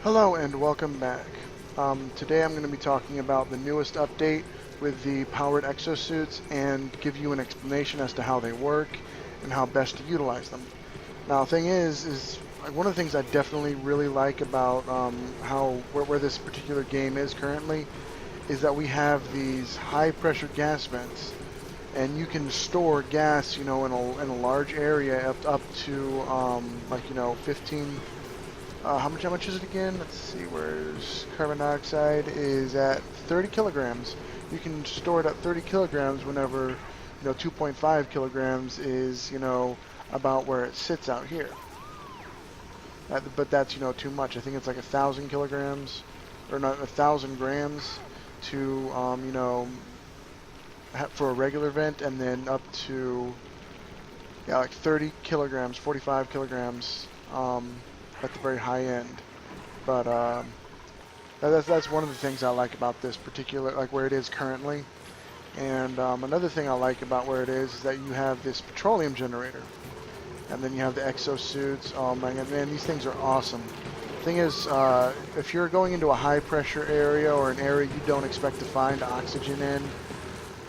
Hello and welcome back. Today I'm going to be talking about the newest update with the powered exosuits and give you an explanation as to how they work and how best to utilize them. Now, the thing is one of the things I definitely really like about where this particular game is currently is that we have these high pressure gas vents, and you can store gas, in a large area up to 15. How much is it again? Let's see, where's carbon dioxide is at 30 kilograms. You can store it at 30 kilograms whenever, 2.5 kilograms is, about where it sits out here. But that's, too much. I think it's like 1,000 kilograms, or not, 1,000 grams to, for a regular vent, and then up to, yeah, like 30 kilograms, 45 kilograms, at the very high end. But that's one of the things I like about this particular, like where it is currently. And another thing I like about where it is that you have this petroleum generator, and then you have the exosuits. Oh my god, man, these things are awesome. Thing is, if you're going into a high pressure area or an area you don't expect to find oxygen in,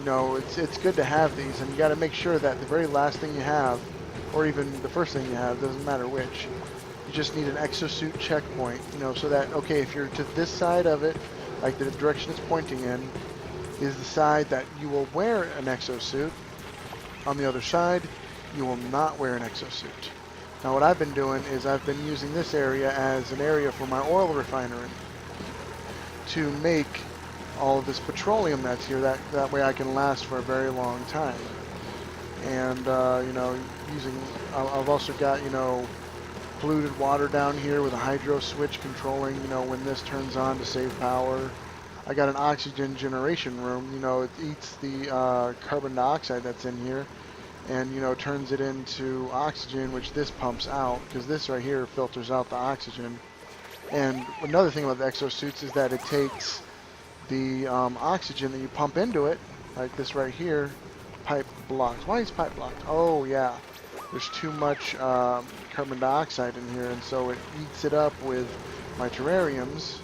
it's good to have these, and you got to make sure that the very last thing you have, or even the first thing you have, doesn't matter which, you just need an exosuit checkpoint, so that, okay, if you're to this side of it, like the direction it's pointing in, is the side that you will wear an exosuit. On the other side, you will not wear an exosuit. Now what I've been doing is I've been using this area as an area for my oil refinery to make all of this petroleum that's here. That way I can last for a very long time. And, I've also got, polluted water down here with a hydro switch controlling, when this turns on to save power. I got an oxygen generation room, it eats the carbon dioxide that's in here and, turns it into oxygen, which this pumps out, because this right here filters out the oxygen. And another thing about the exosuits is that it takes the oxygen that you pump into it, like this right here, pipe blocked. Why is pipe blocked? Oh yeah, there's too much carbon dioxide in here, and so it eats it up with my terrariums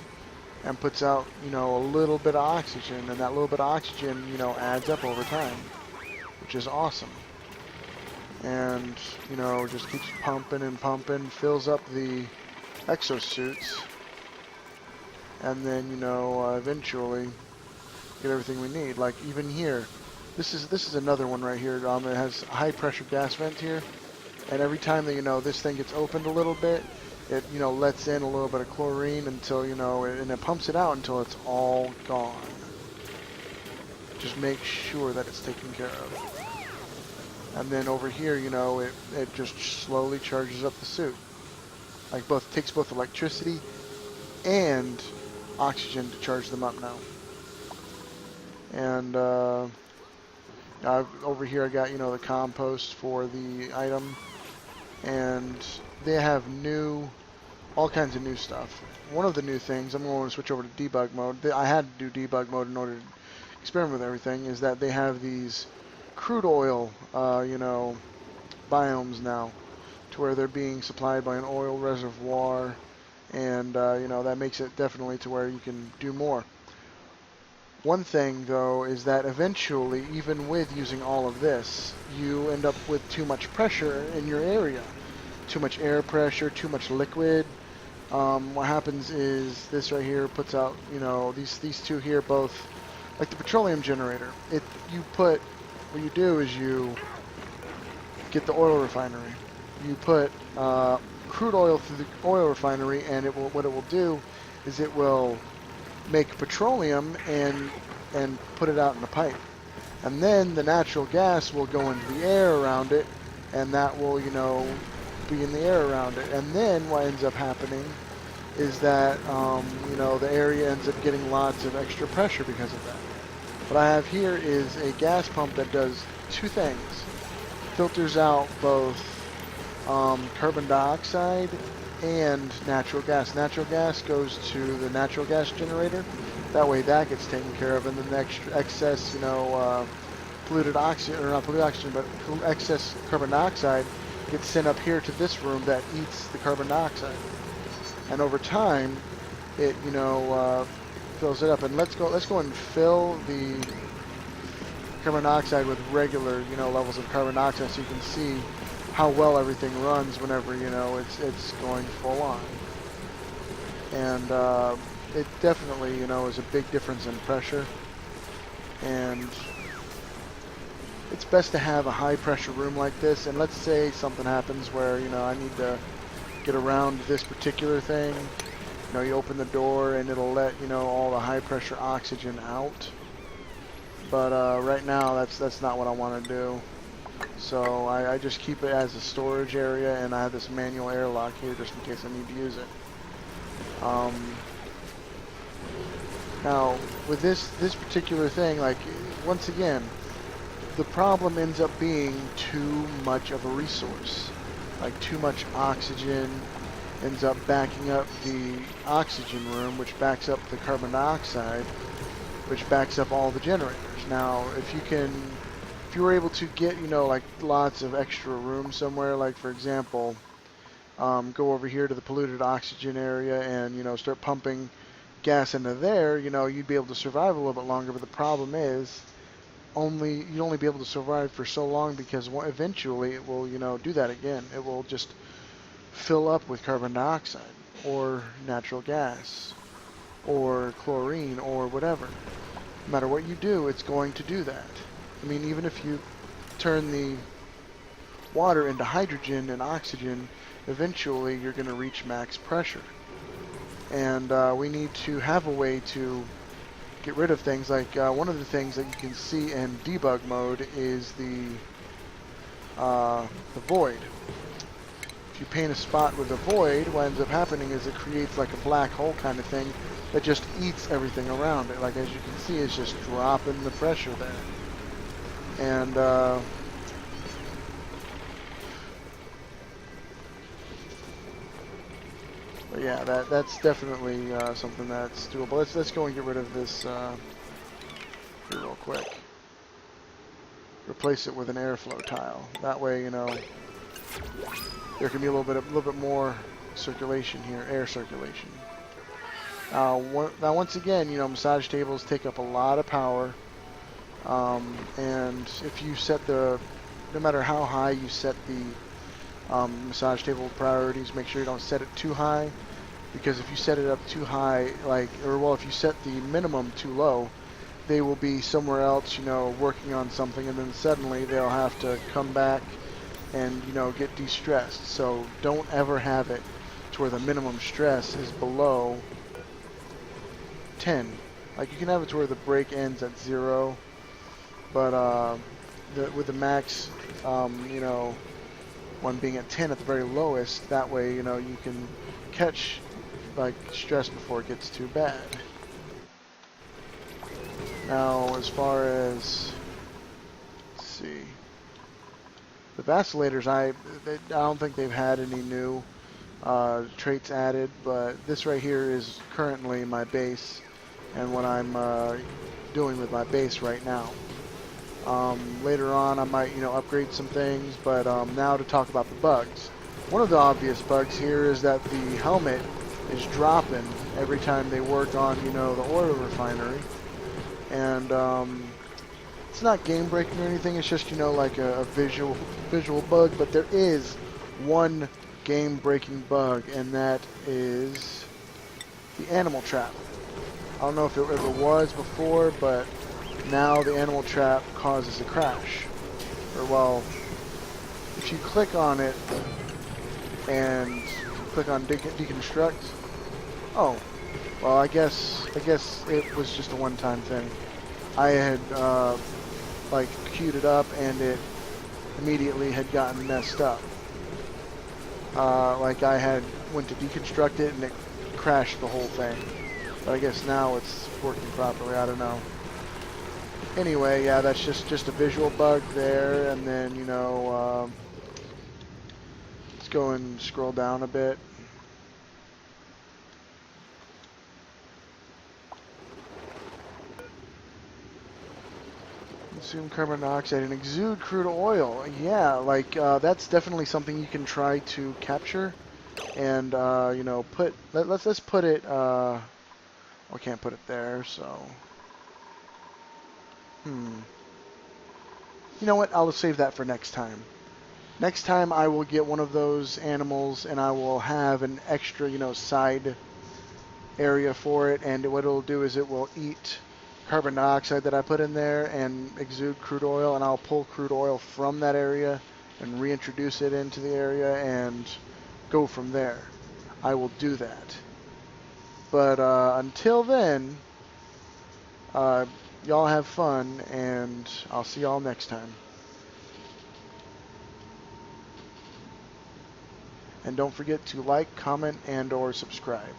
and puts out, a little bit of oxygen, and that little bit of oxygen, adds up over time, which is awesome. And, just keeps pumping and pumping, fills up the exosuits, and then, eventually get everything we need. Like even here, this is another one right here. It has a high pressure gas vent here, and every time that this thing gets opened a little bit, it lets in a little bit of chlorine until and it pumps it out until it's all gone. Just make sure that it's taken care of. And then over here, it just slowly charges up the suit. Like takes both electricity and oxygen to charge them up now. And over here I got, the compost for the item, and they have all kinds of new stuff. One of the new things, I'm going to switch over to debug mode. I had to do debug mode in order to experiment with everything, is that they have these crude oil, biomes now, to where they're being supplied by an oil reservoir, and, that makes it definitely to where you can do more. One thing, though, is that eventually, even with using all of this, you end up with too much pressure in your area. Too much air pressure, too much liquid. What happens is this right here puts out, these two here both, like the petroleum generator. What you do is you get the oil refinery. You put crude oil through the oil refinery, and what it will do is it will make petroleum and put it out in a pipe, and then the natural gas will go into the air around it, and that will be in the air around it. And then what ends up happening is that the area ends up getting lots of extra pressure because of that. What I have here is a gas pump that does two things: filters out both carbon dioxide and natural gas. Natural gas goes to the natural gas generator. That way that gets taken care of, and then the excess, polluted oxygen, or not polluted oxygen, but excess carbon dioxide gets sent up here to this room that eats the carbon dioxide. And over time, it, fills it up. And let's go and fill the carbon dioxide with regular, levels of carbon dioxide, so you can see how well everything runs whenever, it's going full on. And it definitely, is a big difference in pressure. And it's best to have a high pressure room like this. And let's say something happens where, I need to get around this particular thing. You open the door and it'll let, all the high pressure oxygen out. But right now, that's not what I want to do. So I just keep it as a storage area, and I have this manual airlock here just in case I need to use it. Now, with this particular thing, like, once again, the problem ends up being too much of a resource. Like, too much oxygen ends up backing up the oxygen room, which backs up the carbon dioxide, which backs up all the generators. Now, if you were able to get, like lots of extra room somewhere, like for example, go over here to the polluted oxygen area and, start pumping gas into there, you'd be able to survive a little bit longer. But the problem is, you'd only be able to survive for so long, because eventually it will, do that again. It will just fill up with carbon dioxide or natural gas or chlorine or whatever. No matter what you do, it's going to do that. I mean, even if you turn the water into hydrogen and oxygen, eventually you're going to reach max pressure. And we need to have a way to get rid of things. Like one of the things that you can see in debug mode is the void. If you paint a spot with a void, what ends up happening is it creates like a black hole kind of thing that just eats everything around it. Like, as you can see, it's just dropping the pressure there. And but yeah, that's definitely something that's doable. Let's go and get rid of this here real quick. Replace it with an airflow tile. That way, there can be a little bit more circulation here, air circulation. Now, once again, massage tables take up a lot of power, and if you set no matter how high you set the massage table priorities, make sure you don't set it too high, because if you set it up too high, if you set the minimum too low, they will be somewhere else, working on something, and then suddenly they'll have to come back and, get de-stressed. So don't ever have it to where the minimum stress is below 10. Like, you can have it to where the break ends at 0, but with the max, one being at 10 at the very lowest, that way, you can catch, like, stress before it gets too bad. Now, as far as, let's see, the vacilators, I don't think they've had any new traits added, but this right here is currently my base and what I'm doing with my base right now. Later on, I might, upgrade some things, but now to talk about the bugs. One of the obvious bugs here is that the helmet is dropping every time they work on, the oil refinery. And it's not game breaking or anything, it's just, like a visual bug, but there is one game breaking bug, and that is the animal trap. I don't know if it ever was before, but now the animal trap causes a crash. Or, well, if you click on it and click on deconstruct, oh, well, I guess it was just a one-time thing. I had queued it up and it immediately had gotten messed up. I went to deconstruct it and it crashed the whole thing. But I guess now it's working properly. I don't know. Anyway, yeah, that's just a visual bug there, and then let's go and scroll down a bit. Consume carbon dioxide and exude crude oil. Yeah, that's definitely something you can try to capture. and you know, let's put it. I can't put it there, so. You know what? I'll save that for next time. Next time I will get one of those animals and I will have an extra, you know, side area for it, and what it'll do is it will eat carbon dioxide that I put in there and exude crude oil, and I'll pull crude oil from that area and reintroduce it into the area and go from there. I will do that. But until then, uh, y'all have fun, and I'll see y'all next time. And don't forget to like, comment, and or subscribe.